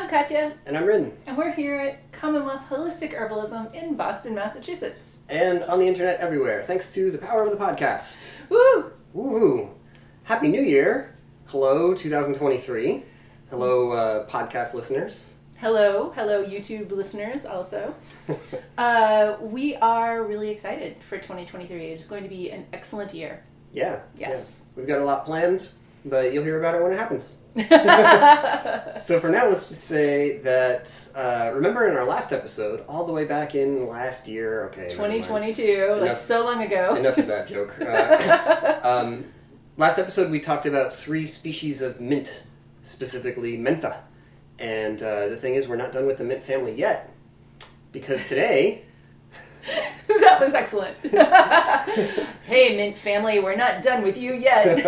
I'm Katya. And I'm Rin. And we're here at CommonWealth Holistic Herbalism in Boston, Massachusetts. And on the internet everywhere, thanks to the power of the podcast. Woo! Woohoo! Happy New Year! Hello, 2023. Hello, podcast listeners. Hello YouTube listeners also. We are really excited for 2023. It is going to be an excellent year. Yeah. Yes. Yeah. We've got a lot planned, but you'll hear about it when it happens. So for now, let's just say that, remember in our last episode, all the way back in last year, 2022, like so long ago. Enough of that joke. Last episode we talked about 3 species of mint, specifically mentha. And the thing is, we're not done with the mint family yet, because today... That was excellent. Hey, mint family, we're not done with you yet.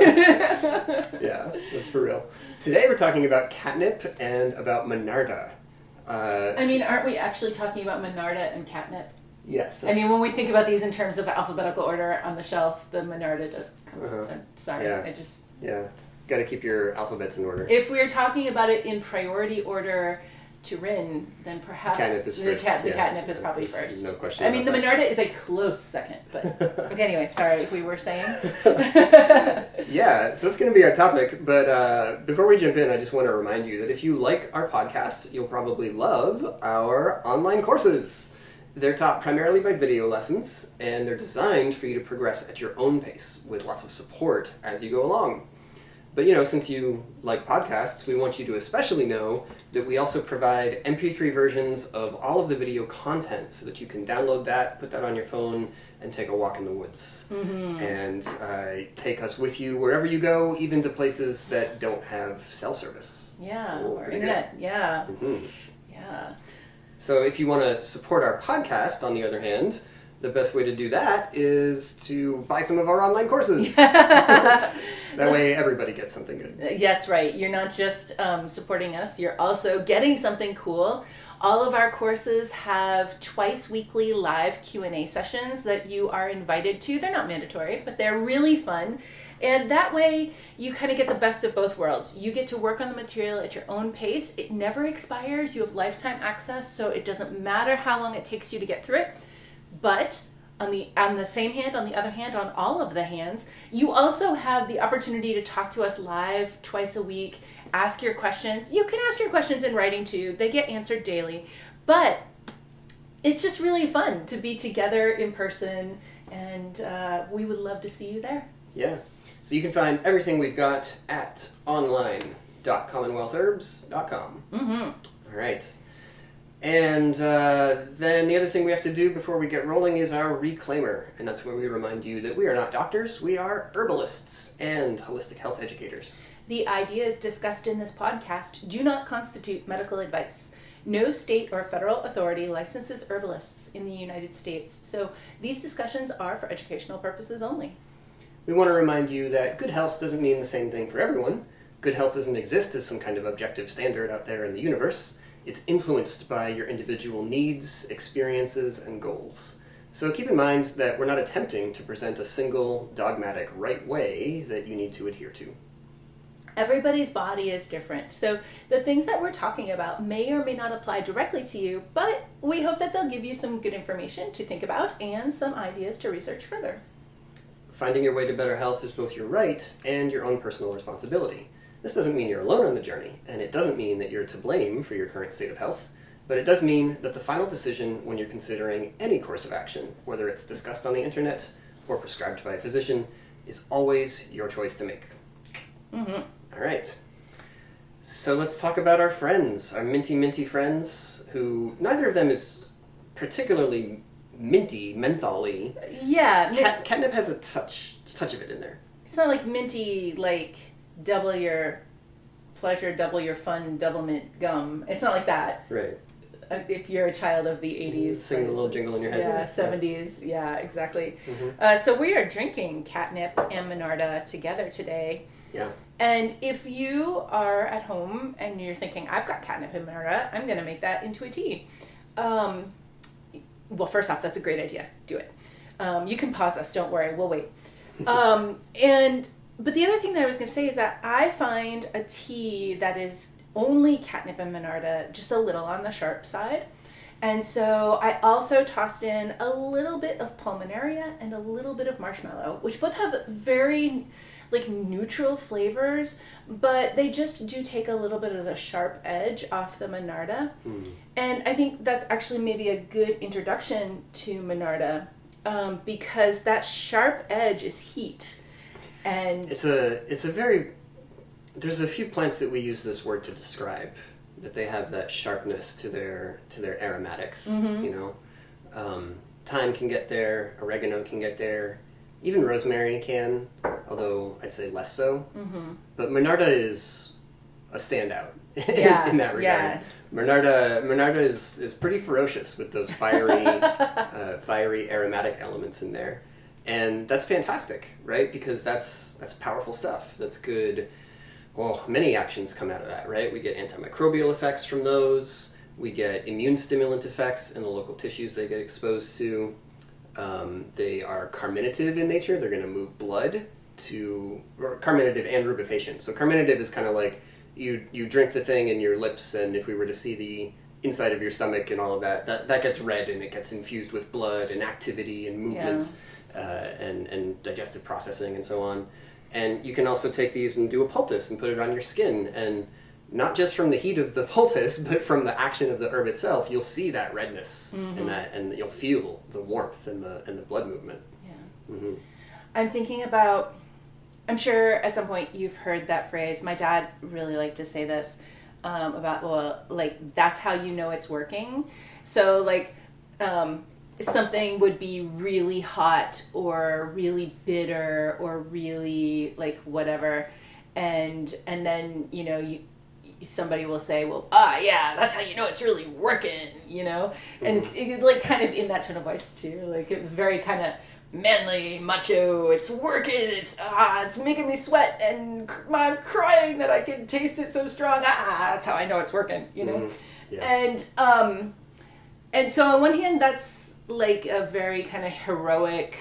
Yeah, that's for real. Today we're talking about catnip and about Monarda. Aren't we actually talking about Monarda and catnip? Yes. When we think about these in terms of alphabetical order on the shelf, the Monarda just comes. Sorry, yeah. Yeah, got to keep your alphabets in order. If we're talking about it in priority order to Rin, then perhaps catnip is first. The catnip is probably first. No question. The Monarda is a close second, but anyway, sorry, we were saying. Yeah, so that's going to be our topic, but before we jump in, I just want to remind you that if you like our podcast, you'll probably love our online courses. They're taught primarily by video lessons, and they're designed for you to progress at your own pace with lots of support as you go along. But since you like podcasts, we want you to especially know that we also provide MP3 versions of all of the video content so that you can download that, put that on your phone, and take a walk in the woods. Mm-hmm. And take us with you wherever you go, even to places that don't have cell service. Yeah, or internet. Good. Yeah. Mm-hmm. Yeah. So if you want to support our podcast, on the other hand, the best way to do that is to buy some of our online courses. That way everybody gets something good. That's right. You're not just supporting us, you're also getting something cool. All of our courses have twice weekly live Q&A sessions that you are invited to. They're not mandatory, but they're really fun. And that way you kind of get the best of both worlds. You get to work on the material at your own pace. It never expires. You have lifetime access, so it doesn't matter how long it takes you to get through it. But on the other hand, on all of the hands, you also have the opportunity to talk to us live twice a week, ask your questions. You can ask your questions in writing too. They get answered daily. But it's just really fun to be together in person, and we would love to see you there. Yeah. So you can find everything we've got at online.commonwealthherbs.com. Mm-hmm. All right. And then the other thing we have to do before we get rolling is our reclaimer. And that's where we remind you that we are not doctors, we are herbalists and holistic health educators. The ideas discussed in this podcast do not constitute medical advice. No state or federal authority licenses herbalists in the United States, so these discussions are for educational purposes only. We want to remind you that good health doesn't mean the same thing for everyone. Good health doesn't exist as some kind of objective standard out there in the universe. It's influenced by your individual needs, experiences, and goals. So keep in mind that we're not attempting to present a single dogmatic right way that you need to adhere to. Everybody's body is different, so the things that we're talking about may or may not apply directly to you, but we hope that they'll give you some good information to think about and some ideas to research further. Finding your way to better health is both your right and your own personal responsibility. This doesn't mean you're alone on the journey, and it doesn't mean that you're to blame for your current state of health, but it does mean that the final decision when you're considering any course of action, whether it's discussed on the internet or prescribed by a physician, is always your choice to make. Mm-hmm. All right. So let's talk about our friends, our minty friends, who neither of them is particularly minty, menthol-y. Yeah. Catnip has a touch of it in there. It's not like minty, like double your pleasure, double your fun, double mint gum. It's not like that. Right. If you're a child of the 80s. Sing the little jingle in your head. Yeah, 70s. Yeah, exactly. Mm-hmm. So we are drinking catnip and Monarda together today. Yeah. And if you are at home and you're thinking, I've got catnip and Monarda, I'm going to make that into a tea. Well, first off, that's a great idea. Do it. You can pause us. Don't worry. We'll wait. But the other thing that I was going to say is that I find a tea that is only catnip and Monarda, just a little on the sharp side. And so I also tossed in a little bit of pulmonaria and a little bit of marshmallow, which both have very like neutral flavors, but they just do take a little bit of the sharp edge off the Monarda. And I think that's actually maybe a good introduction to Monarda, because that sharp edge is heat. And it's a very, there's a few plants that we use this word to describe, that they have that sharpness to their aromatics. You know, thyme can get there, oregano can get there, even rosemary can, although I'd say less so. But Monarda is a standout in that regard. Yeah. Monarda is pretty ferocious with those fiery aromatic elements in there, and that's fantastic, right? Because that's powerful stuff. That's good. Well, many actions come out of that, right? We get antimicrobial effects from those. We get immune stimulant effects in the local tissues they get exposed to. They are carminative in nature. They're going to move blood or carminative and rubefacient. So carminative is kind of like you drink the thing in your lips, and if we were to see the inside of your stomach and all of that gets red, and it gets infused with blood and activity and movement, and digestive processing and so on. And you can also take these and do a poultice and put it on your skin, and not just from the heat of the poultice, but from the action of the herb itself, you'll see that redness and you'll feel the warmth and the blood movement. I'm thinking about, I'm sure at some point you've heard that phrase. My dad really liked to say this about, well, like, that's how you know it's working. So like, something would be really hot or really bitter or really like whatever, and then somebody will say, well, yeah, that's how you know it's really working, and it's like kind of in that tone of voice too, like it's very kind of manly, macho. It's working. It's making me sweat, and I'm crying that I can taste it so strong. That's how I know it's working, and so on one hand, that's like a very kind of heroic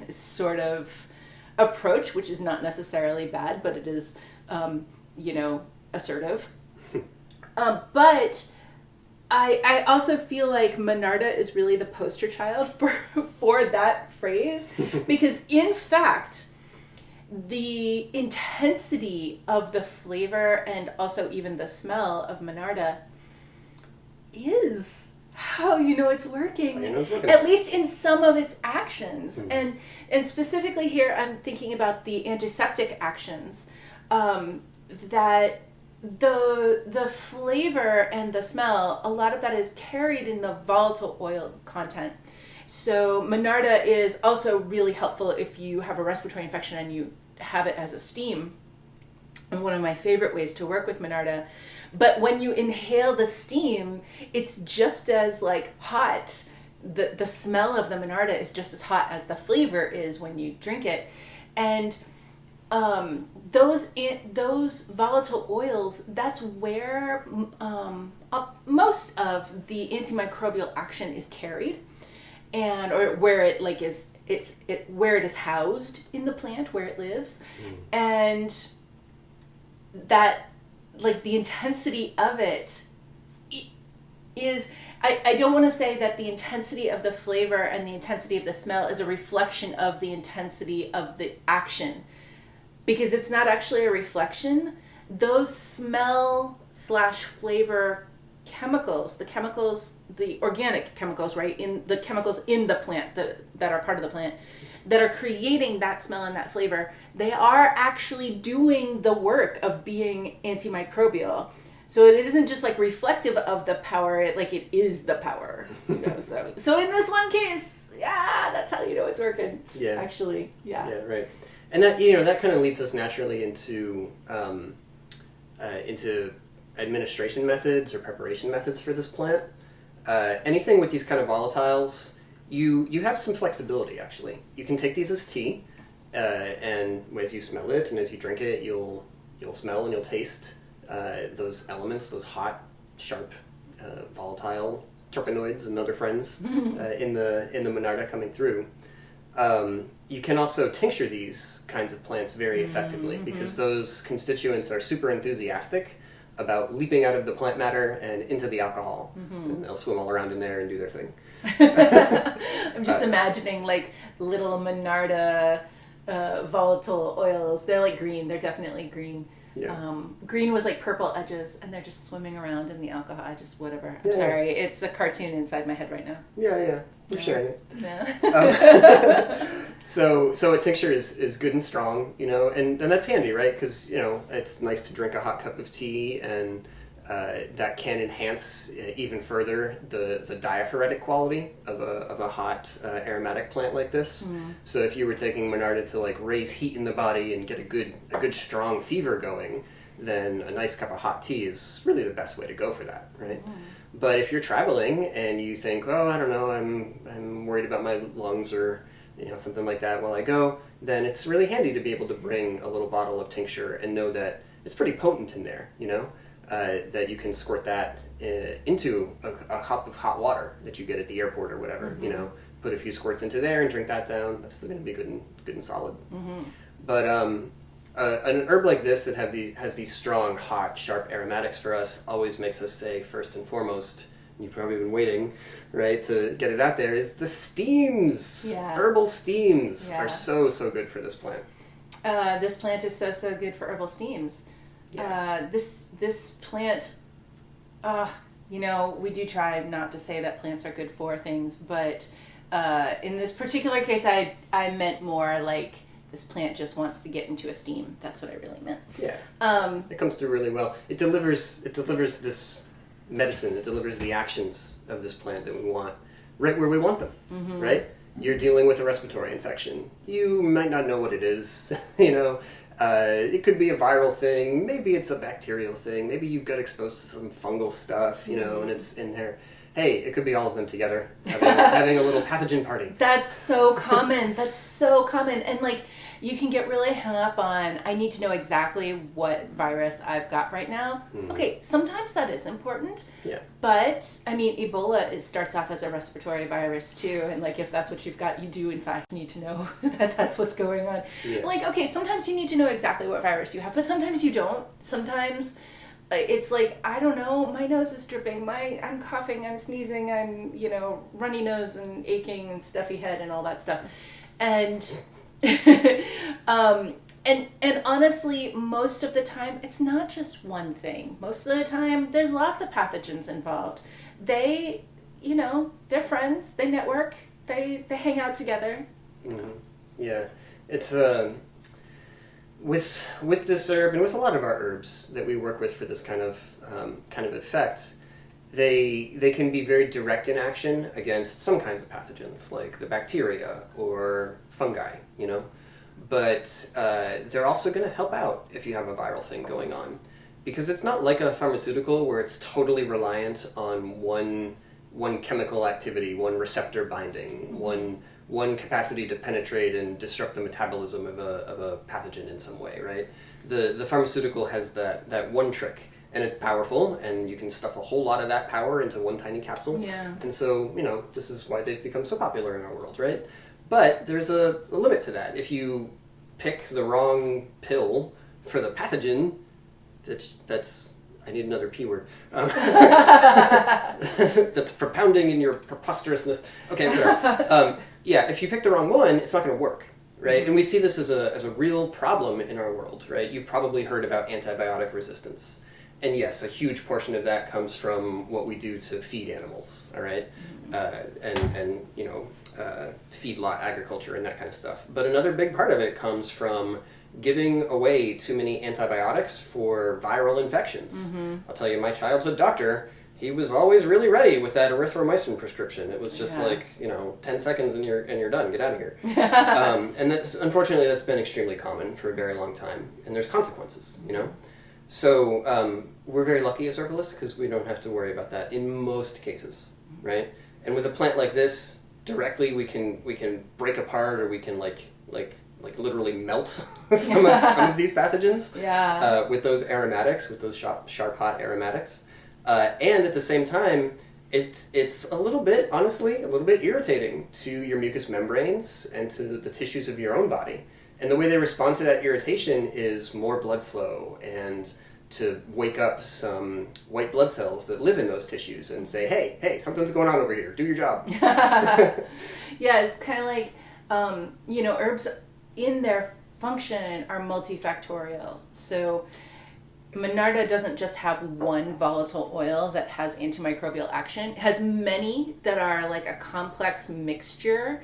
sort of approach, which is not necessarily bad, but it is, assertive. But I also feel like Monarda is really the poster child for that phrase, because in fact, the intensity of the flavor and also even the smell of Monarda is how you know it's working, at least in some of its actions. And specifically here, I'm thinking about the antiseptic actions, that the flavor and the smell, a lot of that is carried in the volatile oil content. So Monarda is also really helpful if you have a respiratory infection and you have it as a steam. And one of my favorite ways to work with Monarda. But when you inhale the steam, it's just as like hot. The smell of the Monarda is just as hot as the flavor is when you drink it. And those volatile oils, that's where most of the antimicrobial action is carried, or where it like is where it is housed in the plant where it lives, and that like the intensity of it is, I don't want to say that the intensity of the flavor and the intensity of the smell is a reflection of the intensity of the action, because it's not actually a reflection. Those smell/flavor chemicals, the organic chemicals, right, in the chemicals in the plant that are part of the plant, that are creating that smell and that flavor, they are actually doing the work of being antimicrobial. So it isn't just like reflective of the power, it is the power. So in this one case, that's how you know it's working. Yeah. Actually, yeah. Yeah, right. And that that kind of leads us naturally into administration methods or preparation methods for this plant. Anything with these kind of volatiles, you have some flexibility, actually. You can take these as tea, and as you smell it and as you drink it, you'll smell and you'll taste those elements, those hot, sharp, volatile terpenoids and other friends in the Monarda coming through. You can also tincture these kinds of plants very effectively, because those constituents are super enthusiastic about leaping out of the plant matter and into the alcohol. And they'll swim all around in there and do their thing. I'm just imagining like little Monarda volatile oils. They're like green. They're definitely green. Yeah. Green with like purple edges, and they're just swimming around in the alcohol. Whatever. I'm sorry. It's a cartoon inside my head right now. Yeah. You're sharing it. Yeah. So a tincture is good and strong, and that's handy, right? Because, it's nice to drink a hot cup of tea, and that can enhance even further the diaphoretic quality of a hot aromatic plant like this. So if you were taking Monarda to like raise heat in the body and get a good strong fever going, then a nice cup of hot tea is really the best way to go for that, right? But if you're traveling and you think, oh, I don't know, I'm worried about my lungs or something like that while I go, then it's really handy to be able to bring a little bottle of tincture and know that it's pretty potent in there, that you can squirt that into a cup of hot water that you get at the airport or whatever, put a few squirts into there and drink that down. That's still going to be good and solid. But an herb like this that has these strong, hot, sharp aromatics for us always makes us say, first and foremost, you've probably been waiting, right, to get it out there, is the steams. Yeah. Herbal steams are so good for this plant. This plant is so good for herbal steams. Yeah. This plant, we do try not to say that plants are good for things, but in this particular case, I meant more like this plant just wants to get into a steam. That's what I really meant. Yeah. It comes through really well. It delivers this medicine. It delivers the actions of this plant that we want right where we want them, right? You're dealing with a respiratory infection. You might not know what it is, it could be a viral thing. Maybe it's a bacterial thing. Maybe you've got exposed to some fungal stuff, and it's in there. Hey, it could be all of them together, having a little pathogen party. That's so common. And like, you can get really hung up on, I need to know exactly what virus I've got right now. Okay, sometimes that is important. Yeah. But, I mean, Ebola, it starts off as a respiratory virus too. And like, if that's what you've got, you do in fact need to know that that's what's going on. Yeah. Like, okay, sometimes you need to know exactly what virus you have, but sometimes you don't. Sometimes it's like, I don't know, my nose is dripping, I'm coughing, I'm sneezing, I'm, runny nose and aching and stuffy head and all that stuff. And and honestly, most of the time, it's not just one thing. Most of the time, there's lots of pathogens involved. They, they're friends, they network, they hang out together. Yeah, it's with this herb and with a lot of our herbs that we work with for this kind of effect, they can be very direct in action against some kinds of pathogens like the bacteria or fungi, but they're also going to help out if you have a viral thing going on, because it's not like a pharmaceutical where it's totally reliant on one chemical activity, one receptor binding, one capacity to penetrate and disrupt the metabolism of a pathogen in some way, right? The pharmaceutical has that one trick, and it's powerful, and you can stuff a whole lot of that power into one tiny capsule. Yeah. And so, this is why they've become so popular in our world, right? But there's a limit to that. If you pick the wrong pill for the pathogen, that's I need another P word. That's propounding in your preposterousness. Okay, whatever. If you pick the wrong one, it's not going to work, right? And we see this as a real problem in our world, right? You've probably heard about antibiotic resistance. And yes, a huge portion of that comes from what we do to feed animals, all right? And feedlot agriculture and that kind of stuff. But another big part of it comes from giving away too many antibiotics for viral infections. I'll tell you, my childhood doctor, he was always really ready with that erythromycin prescription. It was just 10 seconds and you're done. Get out of here. And unfortunately, that's been extremely common for a very long time. And there's consequences, So we're very lucky as herbalists because we don't have to worry about that in most cases, right? And with a plant like this, directly we can break apart, or we can like literally melt some of these pathogens with those aromatics, with those sharp hot aromatics, and at the same time, it's a little bit irritating to your mucous membranes and to the tissues of your own body. And the way they respond to that irritation is more blood flow and to wake up some white blood cells that live in those tissues and say, hey, something's going on over here. Do your job. Yeah, it's kind of like, herbs in their function are multifactorial. So Monarda doesn't just have one volatile oil that has antimicrobial action. It has many that are like a complex mixture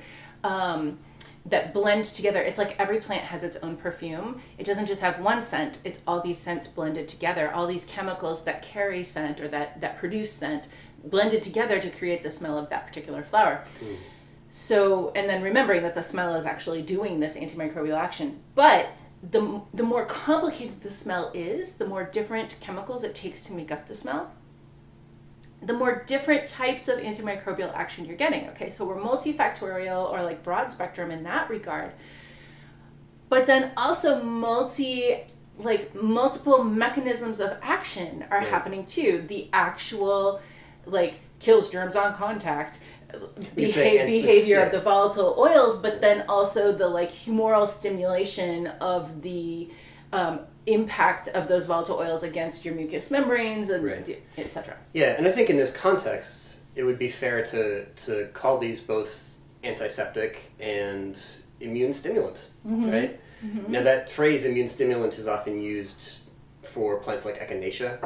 that blend together. It's like every plant has its own perfume. It doesn't just have one scent. It's all these scents blended together. All these chemicals that carry scent or that produce scent blended together to create the smell of that particular flower. So, and then remembering that the smell is actually doing this antimicrobial action. But the more complicated the smell is, the more different chemicals it takes to make up the smell, the more different types of antimicrobial action you're getting. Okay, so we're multifactorial or like broad spectrum in that regard, but then also multiple mechanisms of action are happening too. The actual like kills germs on contact behavior of the volatile oils, but then also the like humoral stimulation of the impact of those volatile oils against your mucous membranes and etc. Yeah, and I think in this context, it would be fair to call these both antiseptic and immune stimulant, right? Mm-hmm. Now that phrase immune stimulant is often used for plants like echinacea,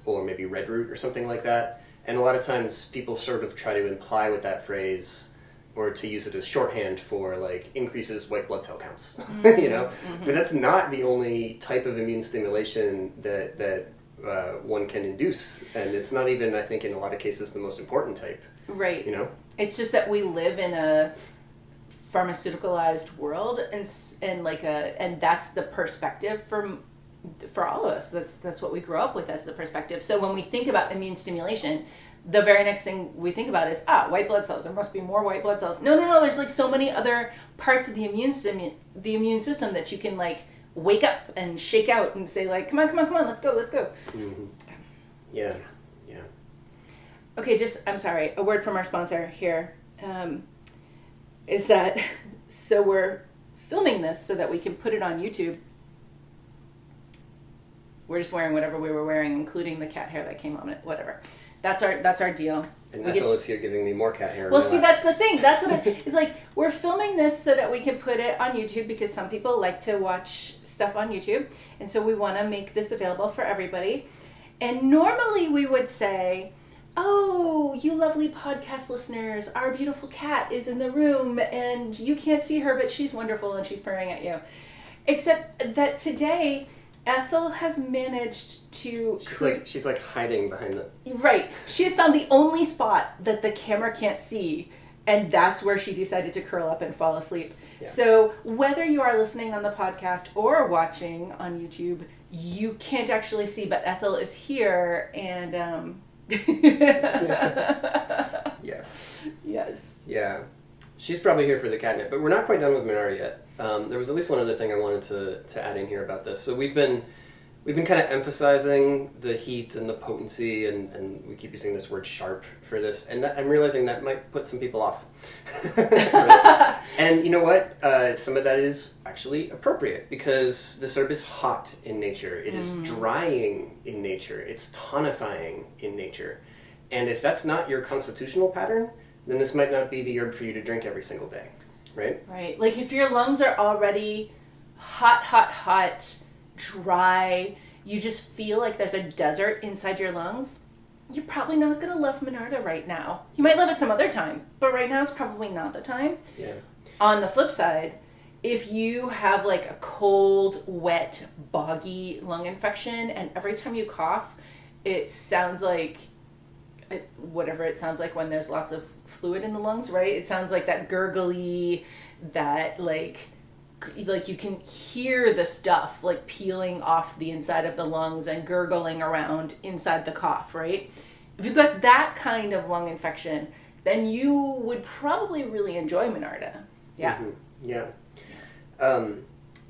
or maybe red root or something like that. And a lot of times people sort of try to imply with that phrase or to use it as shorthand for like increases white blood cell counts, But that's not the only type of immune stimulation that one can induce. And it's not even, I think, in a lot of cases, the most important type. Right. It's just that we live in a pharmaceuticalized world and that's the perspective for all of us. That's what we grew up with as the perspective. So when we think about immune stimulation, the very next thing we think about is white blood cells. There must be more white blood cells. No. There's like so many other parts of the immune system that you can like wake up and shake out and say like, come on, let's go. Mm-hmm. Yeah. Okay, I'm sorry. A word from our sponsor here is that so we're filming this so that we can put it on YouTube. We're just wearing whatever we were wearing, including the cat hair that came on it. Whatever. That's our deal. And Ethel is here giving me more cat hair. Well, see, that's the thing. That's what it's like. We're filming this so that we can put it on YouTube because some people like to watch stuff on YouTube. And so we want to make this available for everybody. And normally we would say, oh, you lovely podcast listeners, our beautiful cat is in the room and you can't see her, but she's wonderful and she's purring at you. Except that today, Ethel has managed to... She's like hiding behind the... Right. She has found the only spot that the camera can't see, and that's where she decided to curl up and fall asleep. Yeah. So whether you are listening on the podcast or watching on YouTube, you can't actually see, but Ethel is here, and... Yes. Yeah. She's probably here for the catnip, but we're not quite done with Monarda yet. There was at least one other thing I wanted to add in here about this. So we've been kind of emphasizing the heat and the potency, and we keep using this word sharp for this, and I'm realizing that might put some people off. And you know what? Some of that is actually appropriate because this herb is hot in nature. It is drying in nature. It's tonifying in nature. And if that's not your constitutional pattern, then this might not be the herb for you to drink every single day, right? Right. Like if your lungs are already hot, dry, you just feel like there's a desert inside your lungs, you're probably not going to love Monarda right now. You might love it some other time, but right now is probably not the time. Yeah. On the flip side, if you have like a cold, wet, boggy lung infection and every time you cough, it sounds like whatever it sounds like when there's lots of fluid in the lungs, right? It sounds like that gurgly, that like you can hear the stuff like peeling off the inside of the lungs and gurgling around inside the cough, right? If you've got that kind of lung infection, then you would probably really enjoy Monarda. Yeah. Mm-hmm. Yeah.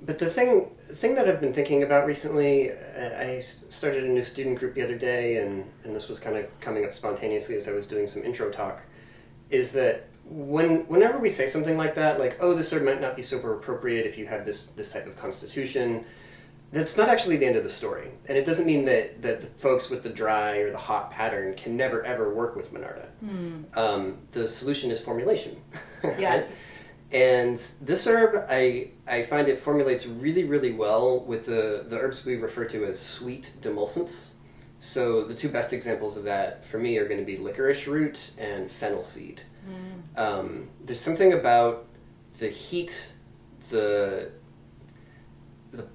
But the thing that I've been thinking about recently, I started a new student group the other day, and this was kind of coming up spontaneously as I was doing some intro talk, is that whenever we say something like that, like, oh, this herb might not be super appropriate if you have this type of constitution, That's not actually the end of the story. And it doesn't mean that the folks with the dry or the hot pattern can never, ever work with Monarda. The solution is formulation. Yes. And this herb, I find it formulates really, really well with the herbs we refer to as sweet demulcents. So the two best examples of that for me are going to be licorice root and fennel seed. There's something about the heat, the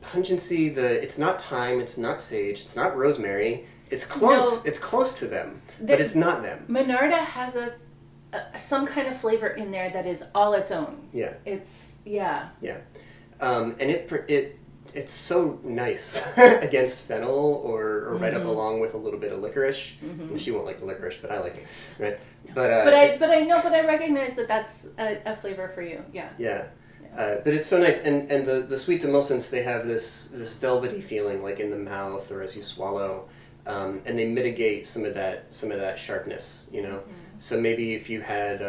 pungency, it's not thyme, it's not sage, it's not rosemary. It's close. No, it's close to them, but it's not them. Monarda has some kind of flavor in there that is all its own. Yeah. Yeah. And it's so nice against fennel or right up along with a little bit of licorice. And she won't like the licorice, but I like it. Right. But I recognize that that's a flavor for you. Yeah. Yeah. But it's so nice, and the sweet demulcents, they have this velvety feeling, like in the mouth or as you swallow, and they mitigate some of that sharpness, you know. So maybe if you had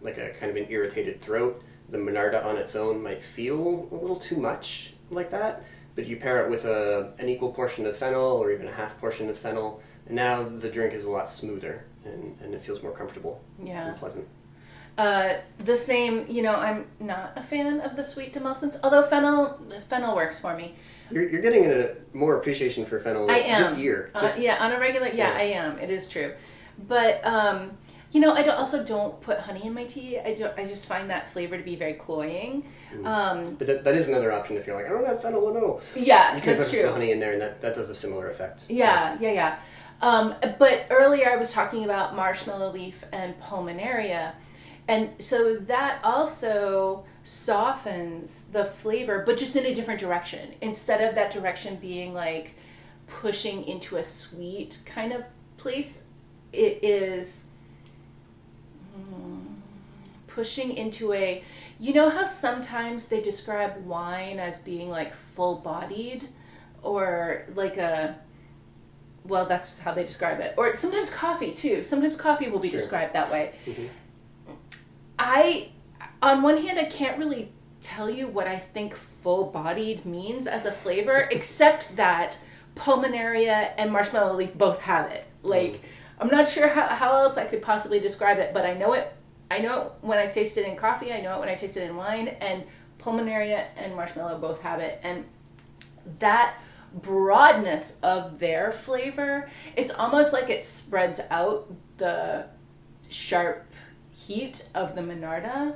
like a kind of an irritated throat, the Monarda on its own might feel a little too much like that. But you pair it with an equal portion of fennel or even a half portion of fennel, and now the drink is a lot smoother and it feels more comfortable and pleasant. The same, you know, I'm not a fan of the sweet demulcents, although fennel works for me. You're getting a more appreciation for fennel this year. On a regular, I am. It is true. But, you know, I also don't put honey in my tea. I just find that flavor to be very cloying. But that is another option if you're like, I don't have fennel, no. Yeah, you can that's put true. some honey in there, and that does a similar effect. Yeah. But earlier I was talking about marshmallow leaf and pulmonaria. And so that also softens the flavor, but just in a different direction. Instead of that direction being like pushing into a sweet kind of place, it is pushing into a, you know how sometimes they describe wine as being like full-bodied or like well, that's how they describe it. Or sometimes coffee too. Sometimes coffee will be described that way. On one hand, I can't really tell you what I think full-bodied means as a flavor, except that pulmonaria and marshmallow leaf both have it. Like, I'm not sure how else I could possibly describe it, but I know it when I taste it in coffee, I know it when I taste it in wine, and pulmonaria and marshmallow both have it. And that broadness of their flavor, it's almost like it spreads out the sharp heat of the Monarda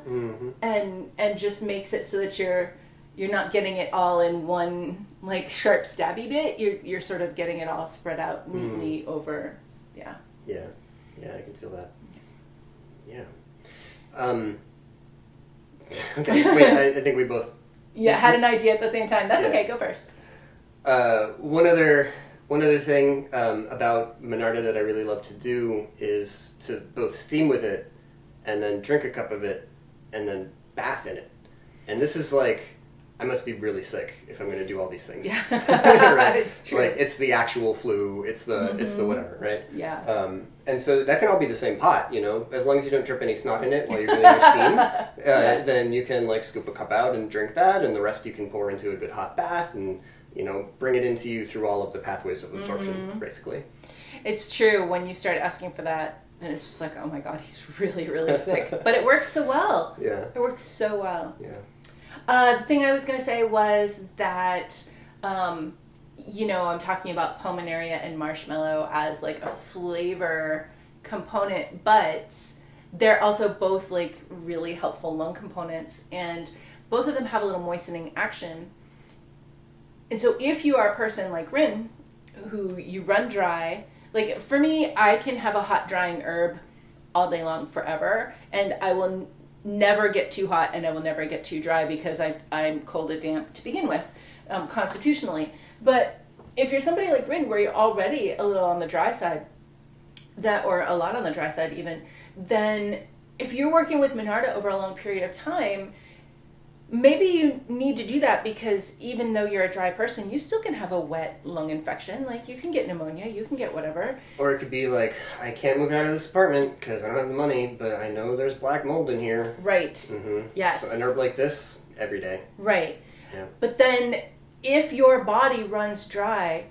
and just makes it so that you're not getting it all in one like sharp stabby bit. You're sort of getting it all spread out neatly over. Yeah, I can feel that. Okay, wait, I think we both had an idea at the same time. That's okay, go first. One other thing about Monarda that I really love to do is to both steam with it and then drink a cup of it and then bath in it. And this is like, I must be really sick if I'm going to do all these things. Yeah, right? It's true. Like, it's the actual flu, it's the whatever, right? Yeah. And so that can all be the same pot, you know, as long as you don't drip any snot in it while you're doing your steam, then you can like scoop a cup out and drink that, and the rest you can pour into a good hot bath and, you know, bring it into you through all of the pathways of absorption, basically. It's true when you start asking for that. And it's just like, oh my God, he's really, really sick. But it works so well. Yeah. It works so well. Yeah. The thing I was going to say was that, you know, I'm talking about pulmonaria and marshmallow as like a flavor component, but they're also both like really helpful lung components, and both of them have a little moistening action. And so if you are a person like Rin, who you run dry, like for me, I can have a hot drying herb all day long forever, and I will never get too hot and I will never get too dry because I'm cold and damp to begin with, constitutionally. But if you're somebody like Rin, where you're already a little on the dry side, or a lot on the dry side even, then if you're working with Monarda over a long period of time, maybe you need to do that because even though you're a dry person, you still can have a wet lung infection. Like, you can get pneumonia, you can get whatever. Or it could be like, I can't move out of this apartment because I don't have the money, but I know there's black mold in here. Right. Yes. So an herb like this, every day. Right. Yeah. But then if your body runs dry,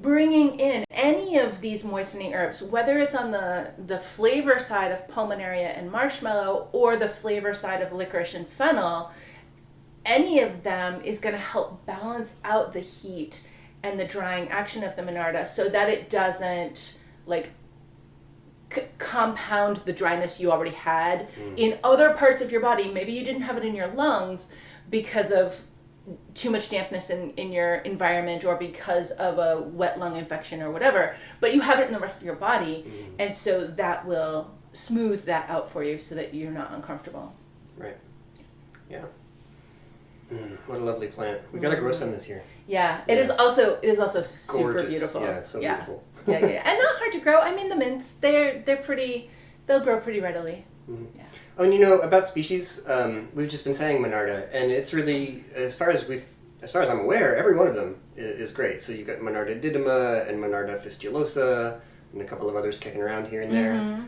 bringing in any of these moistening herbs, whether it's on the flavor side of pulmonaria and marshmallow or the flavor side of licorice and fennel, any of them is going to help balance out the heat and the drying action of the Monarda so that it doesn't like compound the dryness you already had in other parts of your body. Maybe you didn't have it in your lungs because of too much dampness in your environment or because of a wet lung infection or whatever, but you have it in the rest of your body, and so that will smooth that out for you so that you're not uncomfortable. Right. Yeah. What a lovely plant. We gotta grow some this year. Yeah, it is also super gorgeous. beautiful. Yeah, it's so beautiful. yeah, and not hard to grow. I mean, the mints, they'll grow pretty readily. Yeah. Oh, and about species, we've just been saying Monarda, and it's really, as far as I'm aware, every one of them is great. So you've got Monarda didyma and Monarda fistulosa, and a couple of others kicking around here and there.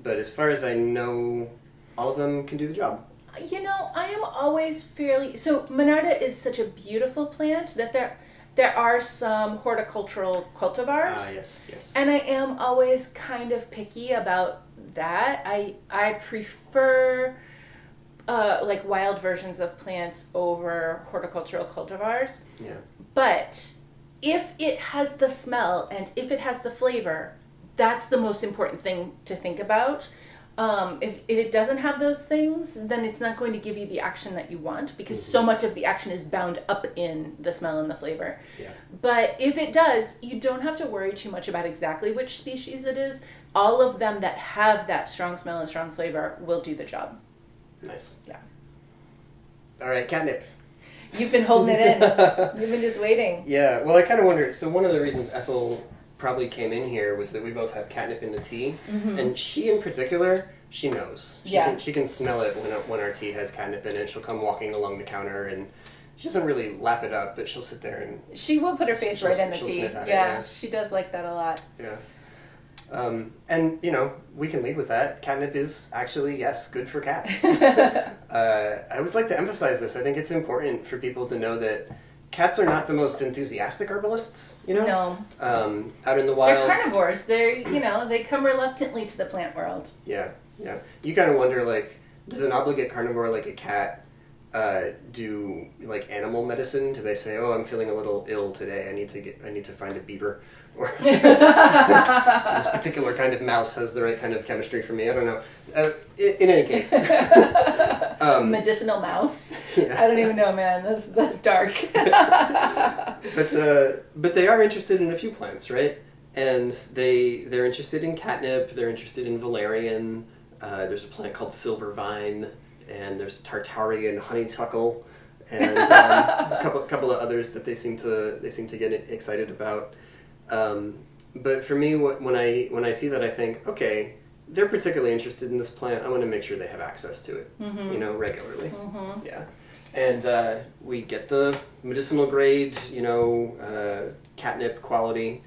But as far as I know, all of them can do the job. I am always so Monarda is such a beautiful plant that there are some horticultural cultivars. Yes. And I am always kind of picky about that. I prefer like wild versions of plants over horticultural cultivars. Yeah. But if it has the smell and if it has the flavor, that's the most important thing to think about. If it doesn't have those things, then it's not going to give you the action that you want because so much of the action is bound up in the smell and the flavor. Yeah. But if it does, you don't have to worry too much about exactly which species it is. All of them that have that strong smell and strong flavor will do the job. Nice. Yeah. All right, catnip. You've been holding it in. You've been just waiting. Yeah, well, I kind of wondered, so one of the reasons Ethel probably came in here was that we both have catnip in the tea, and she in particular, she knows. She can smell it when our tea has catnip in it. She'll come walking along the counter, and she doesn't really lap it up, but she'll sit there and... She will put her face right in the tea. Yeah, she does like that a lot. Yeah. And, we can lead with that. Catnip is actually, yes, good for cats. I always like to emphasize this. I think it's important for people to know that cats are not the most enthusiastic herbalists, No. Out in the wild. They're carnivores. They're, they come reluctantly to the plant world. Yeah. You kind of wonder, does an obligate carnivore like a cat do, animal medicine? Do they say, oh, I'm feeling a little ill today. I need to find a beaver. Or this particular kind of mouse has the right kind of chemistry for me. I don't know. In any case. Medicinal mouse? Yeah. I don't even know, man. That's dark. But they are interested in a few plants, right? And they're interested in catnip, they're interested in valerian, there's a plant called silver vine, and there's tartarian honeysuckle, and a couple of others that they seem to get excited about. But for me, when I see that, I think, okay, they're particularly interested in this plant. I want to make sure they have access to it, regularly. Yeah, and we get the medicinal grade, catnip quality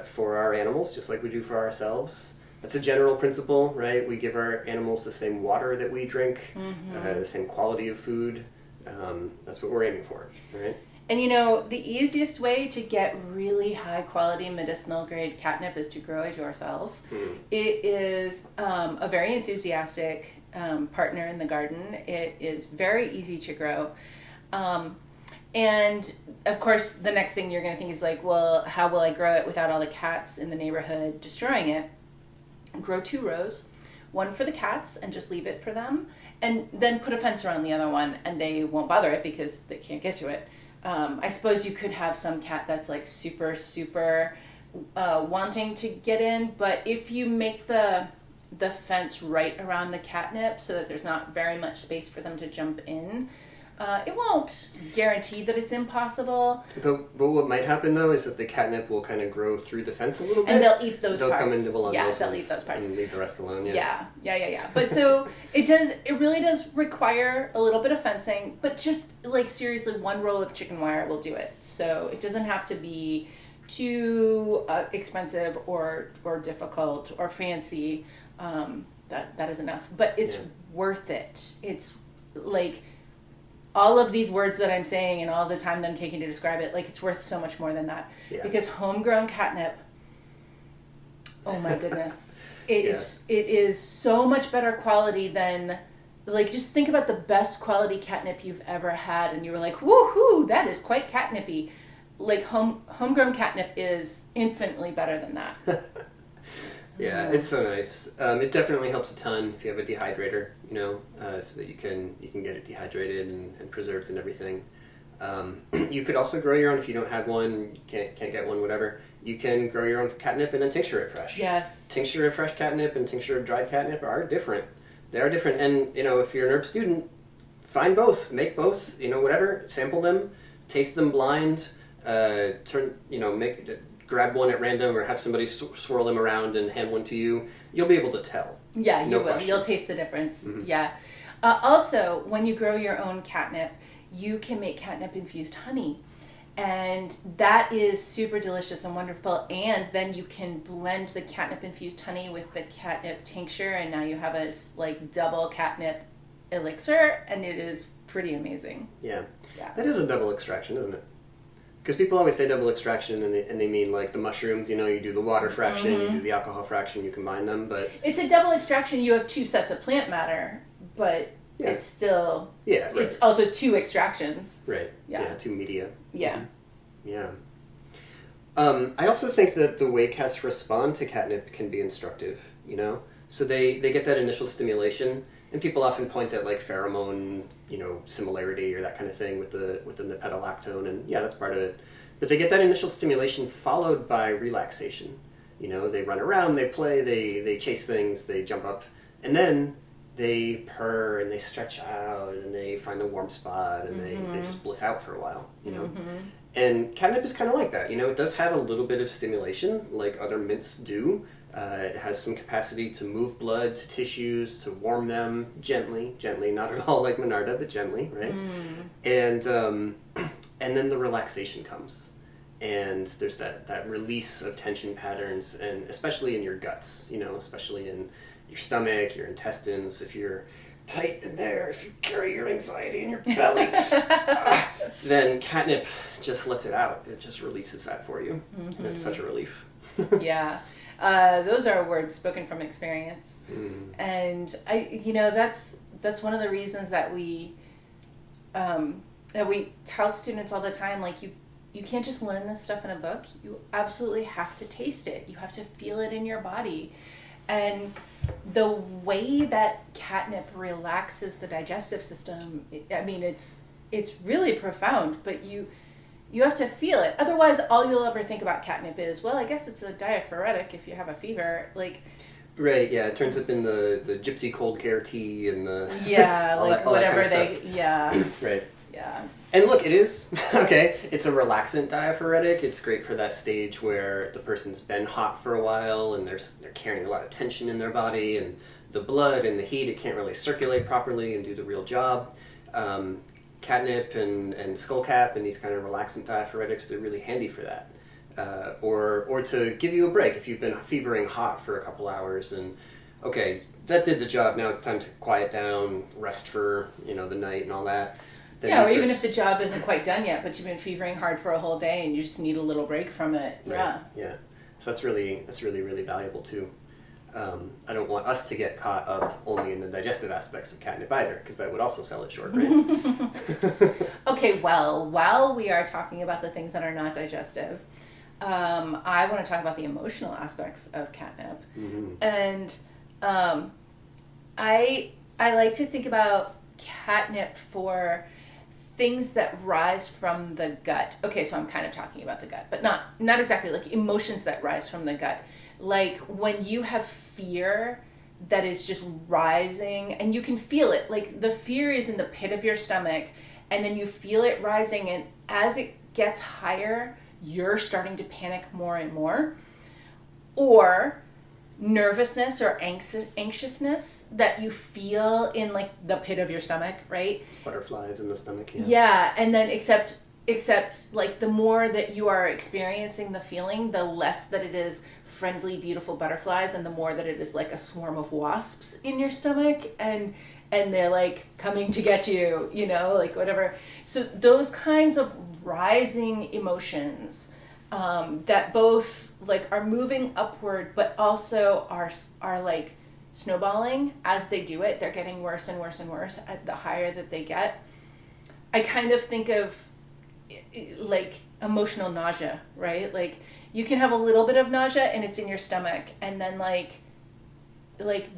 for our animals, just like we do for ourselves. That's a general principle, right? We give our animals the same water that we drink, the same quality of food. That's what we're aiming for, right? And the easiest way to get really high quality medicinal grade catnip is to grow it yourself. It is a very enthusiastic partner in the garden. It is very easy to grow. And of course, the next thing you're going to think is well, how will I grow it without all the cats in the neighborhood destroying it? Grow 2 rows, one for the cats and just leave it for them, and then put a fence around the other one and they won't bother it because they can't get to it. I suppose you could have some cat that's super, super wanting to get in, but if you make the fence right around the catnip so that there's not very much space for them to jump in, it won't guarantee that it's impossible. But what might happen though is that the catnip will kind of grow through the fence a little bit. And they'll eat those parts. They'll come and nibble on those they'll eat those parts. and leave the rest alone. Yeah. But so it really does require a little bit of fencing, but just seriously, 1 roll of chicken wire will do it. So it doesn't have to be too expensive or difficult or fancy. That is enough, but it's worth it. It's all of these words that I'm saying and all the time that I'm taking to describe it, like, it's worth so much more than that. Yeah. Because homegrown catnip, oh my goodness, it is so much better quality than, like, just think about the best quality catnip you've ever had, and you were like, woohoo, that is quite catnippy. Like, homegrown catnip is infinitely better than that. Yeah, it's so nice. It definitely helps a ton if you have a dehydrator, so that you can get it dehydrated and preserved and everything. You could also grow your own if you don't have one, can't get one, whatever. You can grow your own catnip and then tincture it fresh. Yes. Tincture of fresh catnip and tincture of dried catnip are different. They are different, and if you're an herb student, find both, make both, whatever, sample them, taste them blind, grab one at random or have somebody swirl them around and hand one to you. You'll be able to tell. Yeah, you will. Question. You'll taste the difference. Mm-hmm. Yeah. Also, when you grow your own catnip, you can make catnip infused honey. And that is super delicious and wonderful. And then you can blend the catnip infused honey with the catnip tincture, and now you have a double catnip elixir, and it is pretty amazing. Yeah. That is a double extraction, isn't it? Because people always say double extraction, and they mean like the mushrooms. You do the water fraction, you do the alcohol fraction, you combine them, but it's a double extraction. You have 2 sets of plant matter, but it's still it's also 2 extractions. Right. Yeah. 2 media. Yeah. Yeah. I also think that the way cats respond to catnip can be instructive. So they get that initial stimulation, and people often point at like pheromone, similarity or that kind of thing with the Nepeta lactone, and that's part of it. But they get that initial stimulation followed by relaxation. They run around, they play, they chase things, they jump up, and then they purr and they stretch out and they find a warm spot and they just bliss out for a while. And catnip is kind of like that. It does have a little bit of stimulation, like other mints do. It has some capacity to move blood to tissues, to warm them gently, not at all like Monarda, but gently, right? And then the relaxation comes, and there's that release of tension patterns, and especially in your guts, especially in your stomach, your intestines. If you're tight in there, if you carry your anxiety in your belly, then catnip just lets it out. It just releases that for you, and it's such a relief. Yeah. Those are words spoken from experience. And that's one of the reasons that we tell students all the time, like, you can't just learn this stuff in a book. You absolutely have to taste it. You have to feel it in your body. And the way that catnip relaxes the digestive system, it's really profound, but you have to feel it. Otherwise, all you'll ever think about catnip is, well, I guess it's a diaphoretic if you have a fever. Like, right, yeah, it turns up in the gypsy cold care tea and the whatever right. Yeah. And look, it is okay. It's a relaxant diaphoretic. It's great for that stage where the person's been hot for a while and they're carrying a lot of tension in their body, and the blood and the heat, it can't really circulate properly and do the real job. Catnip and skullcap and these kind of relaxant diaphoretics, they're really handy for that. Or to give you a break if you've been fevering hot for a couple hours and, okay, that did the job, now it's time to quiet down, rest for, the night and all that. Or even if the job isn't quite done yet, but you've been fevering hard for a whole day and you just need a little break from it. Right. Yeah. So that's really, really valuable too. I don't want us to get caught up only in the digestive aspects of catnip either, because that would also sell it short, right? Okay, well, while we are talking about the things that are not digestive, I want to talk about the emotional aspects of catnip. And I like to think about catnip for things that rise from the gut. Okay, so I'm kind of talking about the gut, but not exactly, like emotions that rise from the gut. Like when you have fear that is just rising and you can feel it, like the fear is in the pit of your stomach and then you feel it rising, and as it gets higher, you're starting to panic more and more. Or nervousness or anxiousness that you feel in like the pit of your stomach, right? Butterflies in the stomach, yeah. And then except like the more that you are experiencing the feeling, the less that it is friendly, beautiful butterflies, and the more that it is like a swarm of wasps in your stomach. And and they're like coming to get you, like whatever. So those kinds of rising emotions that both like are moving upward, but also are like snowballing as they do it. They're getting worse and worse and worse at the higher that they get. I kind of think of like emotional nausea, right? Like you can have a little bit of nausea and it's in your stomach, and then like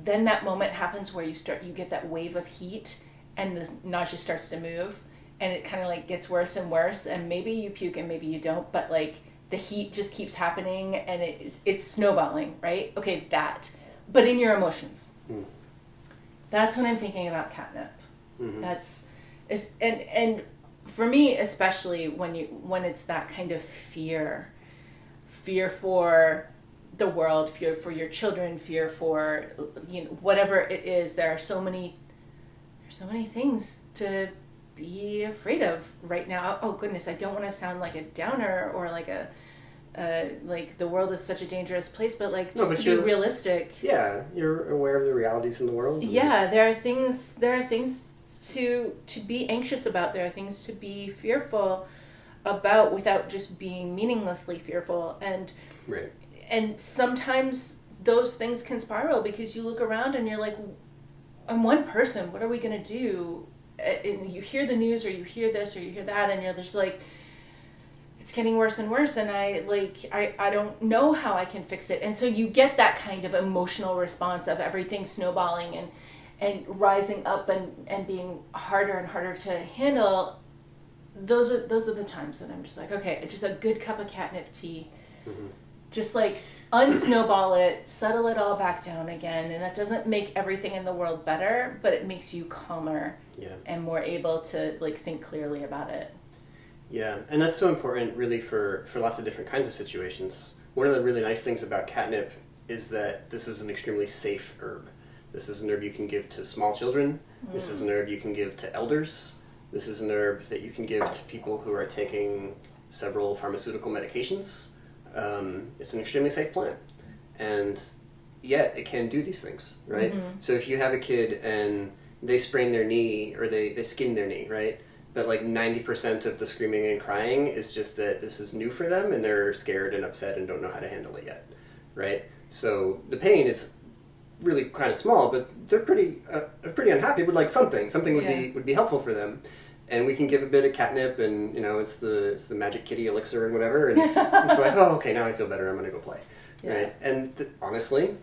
then that moment happens where you get that wave of heat and the nausea starts to move, and it kind of like gets worse and worse, and maybe you puke and maybe you don't, but like the heat just keeps happening and it's snowballing, right? Okay, that. But in your emotions. That's when I'm thinking about catnip. And for me, especially when it's that kind of fear for the world, fear for your children, fear for whatever it is. There's so many things to be afraid of right now. Oh goodness, I don't want to sound like a downer or like like the world is such a dangerous place, but like just to be realistic. Yeah, you're aware of the realities in the world. Yeah, there are things to be anxious about. There are things to be fearful about without just being meaninglessly fearful. And right. And sometimes those things can spiral because you look around and you're like, I'm one person, what are we going to do? And you hear the news or you hear this or you hear that, and you're just like, it's getting worse and worse, and I don't know how I can fix it. And so you get that kind of emotional response of everything snowballing and rising up and being harder and harder to handle. Those are the times that I'm just like, okay, just a good cup of catnip tea. Just like unsnowball it, settle it all back down again. And that doesn't make everything in the world better, but it makes you calmer and more able to like think clearly about it. Yeah, and that's so important really for lots of different kinds of situations. One of the really nice things about catnip is that this is an extremely safe herb. This is an herb you can give to small children. This is an herb you can give to elders. This is an herb that you can give to people who are taking several pharmaceutical medications. It's an extremely safe plant. And yet it can do these things, right? So if you have a kid and they sprain their knee or they skin their knee, right? But like 90% of the screaming and crying is just that this is new for them and they're scared and upset and don't know how to handle it yet, right? So the pain is really kind of small, but they're pretty unhappy. Would like something would be helpful for them, and we can give a bit of catnip, and it's the magic kitty elixir and whatever, and it's like, oh, okay, now I feel better. I'm gonna go play, right? And honestly,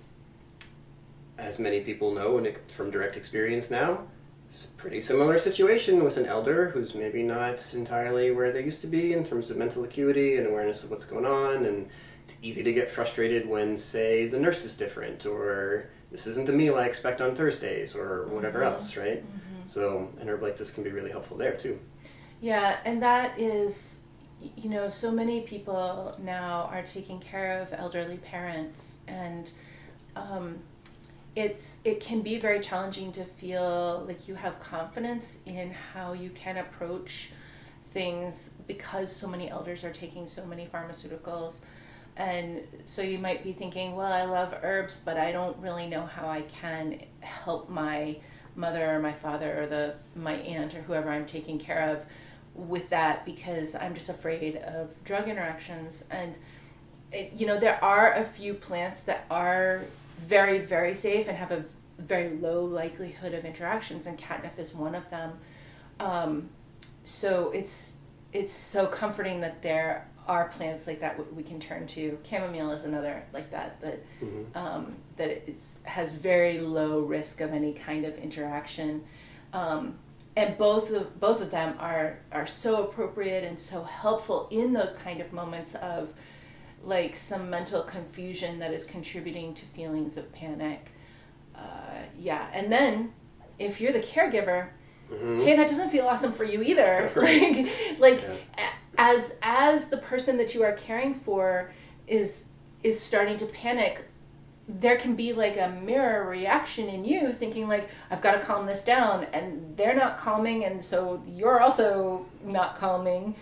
as many people know, and from direct experience now, it's a pretty similar situation with an elder who's maybe not entirely where they used to be in terms of mental acuity and awareness of what's going on, and it's easy to get frustrated when, say, the nurse is different, or this isn't the meal I expect on Thursdays, or whatever else, right? So an herb like this can be really helpful there, too. Yeah, and that is, so many people now are taking care of elderly parents, and it can be very challenging to feel like you have confidence in how you can approach things because so many elders are taking so many pharmauticals. And so you might be thinking, well, I love herbs, but I don't really know how I can help my mother or my father or my aunt or whoever I'm taking care of with that because I'm just afraid of drug interactions. And, there are a few plants that are very, very safe and have a very low likelihood of interactions, and catnip is one of them. So it's so comforting that there are plants like that we can turn to. Chamomile is another like that that it has very low risk of any kind of interaction, and both of them are so appropriate and so helpful in those kind of moments of like some mental confusion that is contributing to feelings of panic. And then if you're the caregiver, hey, that doesn't feel awesome for you either. As the person that you are caring for is starting to panic, there can be like a mirror reaction in you thinking like, I've got to calm this down, and they're not calming, and so you're also not calming.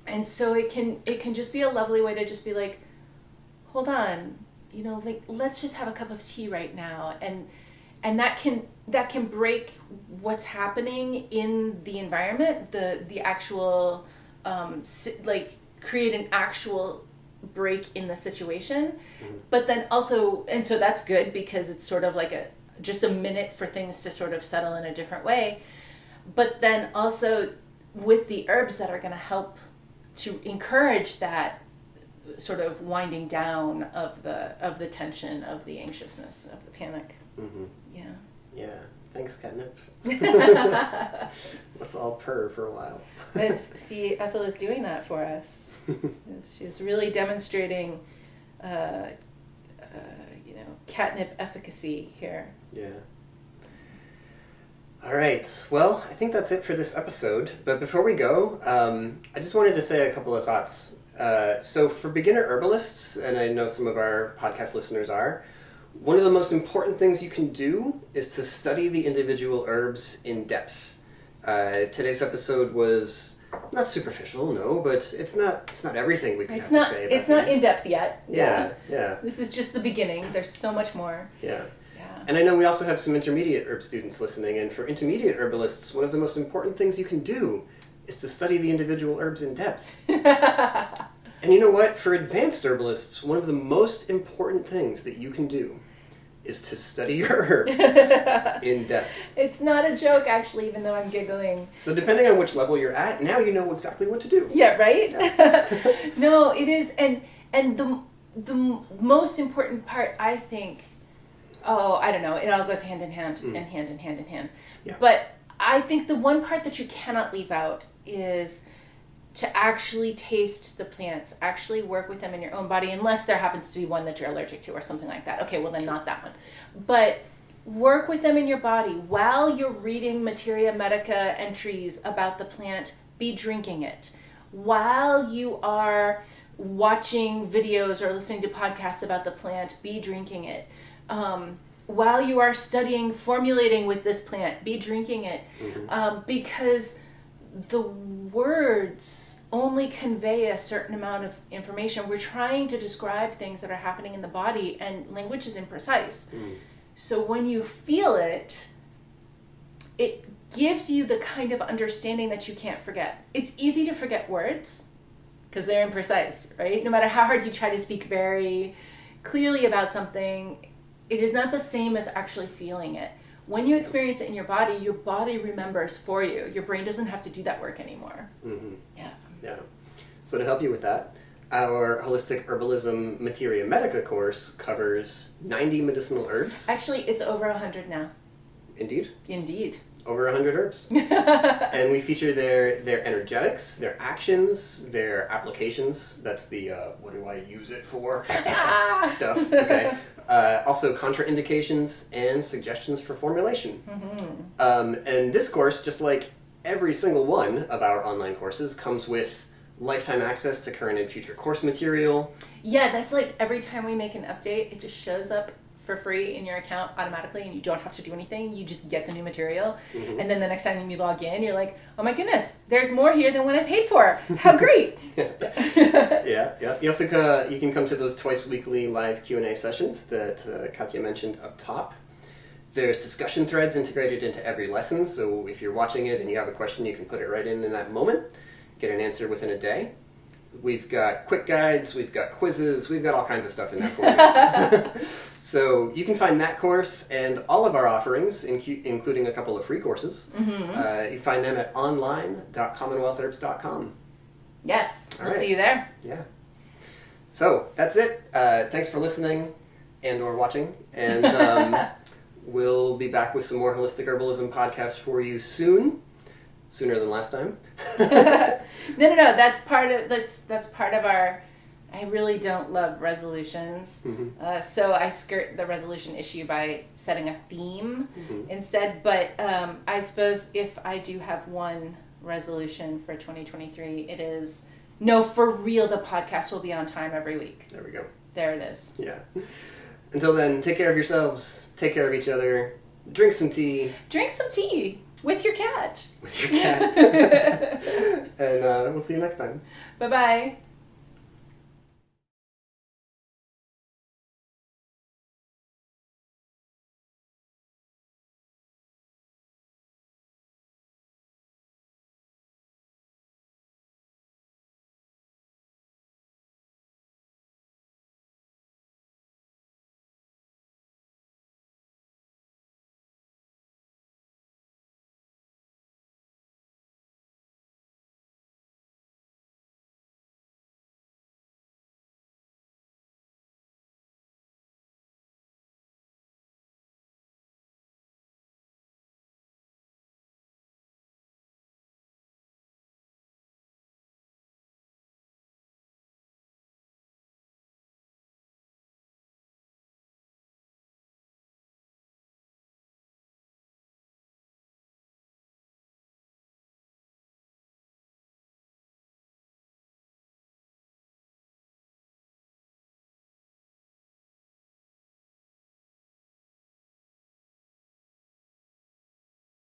And so it can just be a lovely way to just be like, hold on, let's just have a cup of tea right now. and that can break what's happening in the environment, the actual like create an actual break in the situation. But then also, and so that's good because it's sort of like just a minute for things to sort of settle in a different way. But then also with the herbs that are going to help to encourage that sort of winding down of the tension, of the anxiousness, of the panic. Yeah. Thanks, Catnip. Let's all purr for a while. See, Ethel is doing that for us. She's really demonstrating, catnip efficacy here. Yeah. All right. Well, I think that's it for this episode. But before we go, I just wanted to say a couple of thoughts. So for beginner herbalists, and I know some of our podcast listeners are, one of the most important things you can do is to study the individual herbs in depth. Today's episode was not superficial, no, but it's not everything we could have to say about It's not in depth yet. Yeah. This is just the beginning. There's so much more. Yeah. And I know we also have some intermediate herb students listening, and for intermediate herbalists, one of the most important things you can do is to study the individual herbs in depth. And you know what? For advanced herbalists, one of the most important things that you can do is to study your herbs in depth. It's not a joke, actually, even though I'm giggling. So depending on which level you're at, now you know exactly what to do. Yeah, right? Yeah. No, it is, and the most important part, I think, I don't know, it all goes hand in hand, and hand in hand in hand. Yeah. But I think the one part that you cannot leave out is to actually taste the plants, actually work with them in your own body, unless there happens to be one that you're allergic to or something like that. Okay, well then not that one. But work with them in your body. While you're reading Materia Medica entries about the plant, be drinking it. While you are watching videos or listening to podcasts about the plant, be drinking it. While you are studying, formulating with this plant, be drinking it. Because the words only convey a certain amount of information. We're trying to describe things that are happening in the body, and language is imprecise. So when you feel it, it gives you the kind of understanding that you can't forget. It's easy to forget words because they're imprecise, right? No matter how hard you try to speak very clearly about something, it is not the same as actually feeling it. When you experience it in your body remembers for you. Your brain doesn't have to do that work anymore. Yeah. So to help you with that, our Holistic Herbalism Materia Medica course covers 90 medicinal herbs. Actually, it's over 100 now. Indeed. Over 100 herbs. And we feature their energetics, their actions, their applications. That's the what do I use it for stuff. Okay. Also contraindications and suggestions for formulation. And this course, just like every single one of our online courses, comes with lifetime access to current and future course material. Yeah, that's like every time we make an update, it just shows up for free in your account automatically, and you don't have to do anything. You just get the new material. And then the next time you log in, you're like, oh my goodness, there's more here than what I paid for. How great. Yeah. You can come to those twice weekly live Q&A sessions that Katya mentioned up top. There's discussion threads integrated into every lesson, so if you're watching it and you have a question, you can put it right in that moment, get an answer within a day. We've got quick guides, we've got quizzes, we've got all kinds of stuff in there for you. So you can find that course and all of our offerings, including a couple of free courses. You find them at online.commonwealthherbs.com. Yes, we'll right. see you there. Yeah. So that's it. Thanks for listening and or watching. And we'll be back with some more Holistic Herbalism podcasts for you soon. Sooner than last time. No. That's part of our. I really don't love resolutions, so I skirt the resolution issue by setting a theme instead. But I suppose if I do have one resolution for 2023, it is no, for real. The podcast will be on time every week. There we go. There it is. Yeah. Until then, take care of yourselves. Take care of each other. Drink some tea. With your cat. And we'll see you next time. Bye-bye.